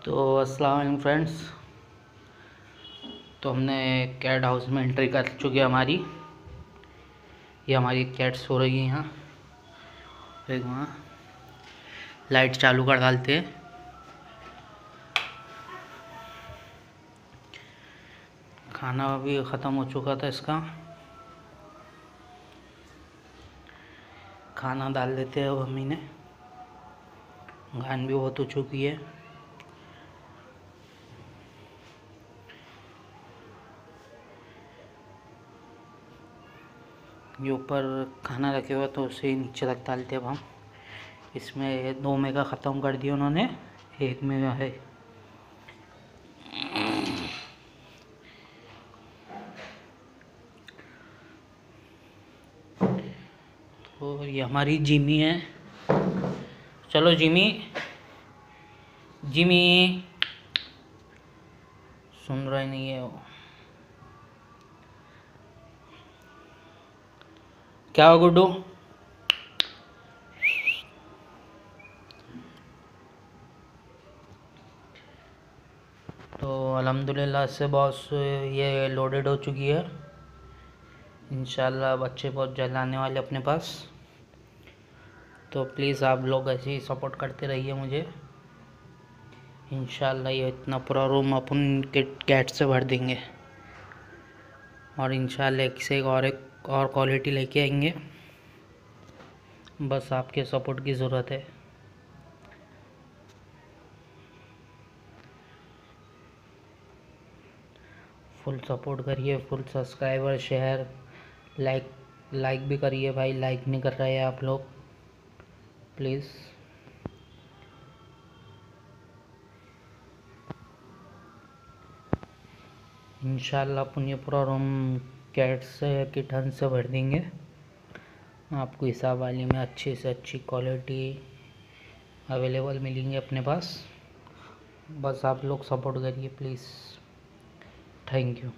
तो अस्सलाम वालेकुम फ्रेंड्स। तो हमने कैट हाउस में एंट्री कर चुकी है हमारी। ये हमारी कैट सो रही है यहाँ। एक वहाँ लाइट चालू कर डालते हैं। खाना अभी ख़त्म हो चुका था इसका, खाना डाल देते हैं। अब मम्मी ने घान भी बहुत हो चुकी है। ये ऊपर खाना रखे हुआ तो उसे नीचे रख डालते। अब हम इसमें 2 मेगा ख़त्म कर दिया उन्होंने, 1 मेगा है। तो ये हमारी जिमी है। चलो जिमी, जिमी सुन रहा ही नहीं है वो। क्या हो गुड्डू? तो अल्हम्दुलिल्लाह से बॉस ये लोडेड हो चुकी है। इंशाल्लाह बच्चे बहुत जल्द आने वाले अपने पास। तो प्लीज़ आप लोग ऐसे ही सपोर्ट करते रहिए मुझे। इंशाल्लाह ये इतना पूरा रूम अपन कैट से भर देंगे और इंशाल्लाह एक और क्वालिटी लेके आएंगे। बस आपके सपोर्ट की ज़रूरत है। फुल सपोर्ट करिए, फुल सब्सक्राइबर, शेयर, लाइक भी करिए भाई। लाइक नहीं कर रहे हैं आप लोग, प्लीज़। इंशाल्लाह अपन ये पूरा रूम कैट से किटन से भर देंगे। आपको हिसाब वाली में अच्छी से अच्छी क्वालिटी अवेलेबल मिलेंगे अपने पास। बस आप लोग सपोर्ट करिए प्लीज़। Thank you.